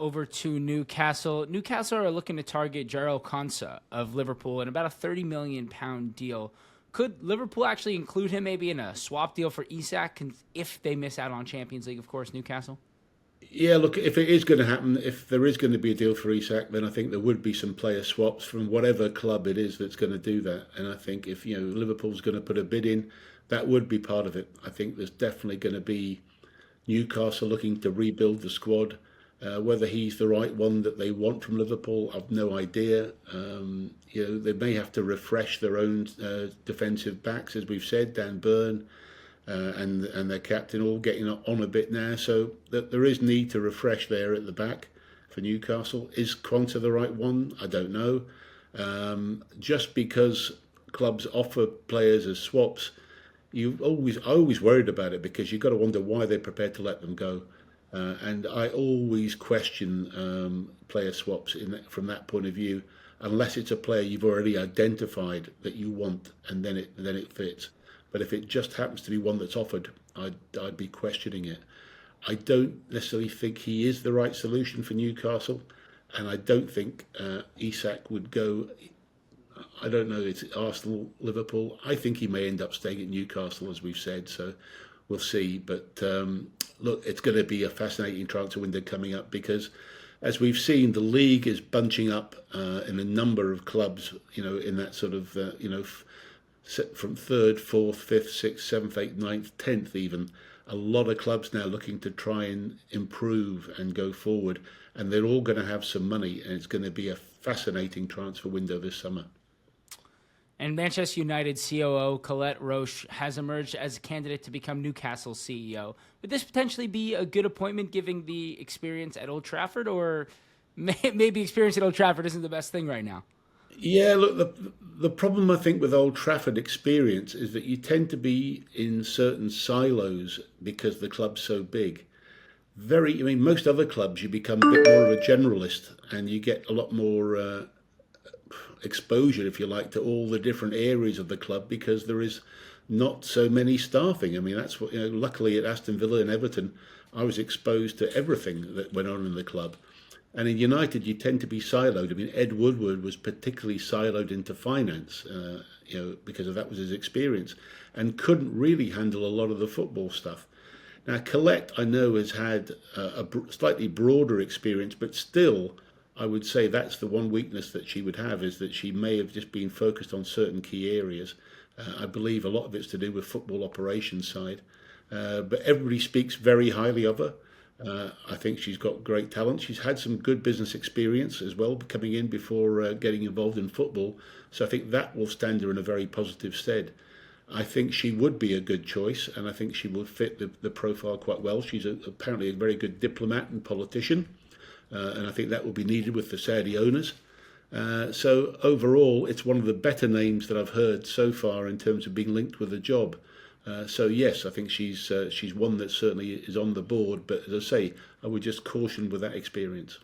Over to Newcastle. Newcastle are looking to target Jarrell Konsa of Liverpool in about a £30 million deal. Could Liverpool actually include him maybe in a swap deal for Isak if they miss out on Champions League, of course, Newcastle? Yeah, look, if it is going to happen, if there is going to be a deal for Isak, then I think there would be some player swaps from whatever club it is that's going to do that. And I think if Liverpool's going to put a bid in, that would be part of it. I think there's definitely going to be Newcastle looking to rebuild the squad. Whether he's the right one that they want from Liverpool, I've no idea. They may have to refresh their own defensive backs, as we've said. Dan Burn and their captain all getting on a bit now, so that there is need to refresh there at the back for Newcastle. Is Quanta the right one? I don't know. Just because clubs offer players as swaps, I always worried about it because you've got to wonder why they're prepared to let them go. And I always question player swaps from that point of view, unless it's a player you've already identified that you want, and then it fits. But if it just happens to be one that's offered, I'd be questioning it. I don't necessarily think he is the right solution for Newcastle, and I don't think Isak would go. I don't know. It's Arsenal, Liverpool. I think he may end up staying at Newcastle, as we've said. So we'll see. But look, it's going to be a fascinating transfer window coming up because, as we've seen, the league is bunching up in a number of clubs. In that sort of from third, fourth, fifth, sixth, seventh, eighth, ninth, tenth, even. A lot of clubs now looking to try and improve and go forward, and they're all going to have some money, and it's going to be a fascinating transfer window this summer. And Manchester United COO Colette Roche has emerged as a candidate to become Newcastle's CEO. Would this potentially be a good appointment given the experience at Old Trafford, or maybe experience at Old Trafford isn't the best thing right now? Yeah, look, the problem I think with Old Trafford experience is that you tend to be in certain silos because the club's so big. Most other clubs you become a bit more of a generalist and you get a lot more exposure, if you like, to all the different areas of the club because there is not so many staffing. That's what, luckily at Aston Villa and Everton, I was exposed to everything that went on in the club. And in United, you tend to be siloed. Ed Woodward was particularly siloed into finance, because that was his experience, and couldn't really handle a lot of the football stuff. Now, Colette, I know, has had a slightly broader experience, but still, I would say that's the one weakness that she would have, is that she may have just been focused on certain key areas. I believe a lot of it's to do with football operations side. But everybody speaks very highly of her. I think she's got great talent. She's had some good business experience as well, coming in before getting involved in football. So I think that will stand her in a very positive stead. I think she would be a good choice, and I think she would fit the profile quite well. She's apparently a very good diplomat and politician, and I think that will be needed with the Saudi owners. So overall, it's one of the better names that I've heard so far in terms of being linked with a job. So yes, I think she's one that certainly is on the board. But as I say, I would just caution with that experience.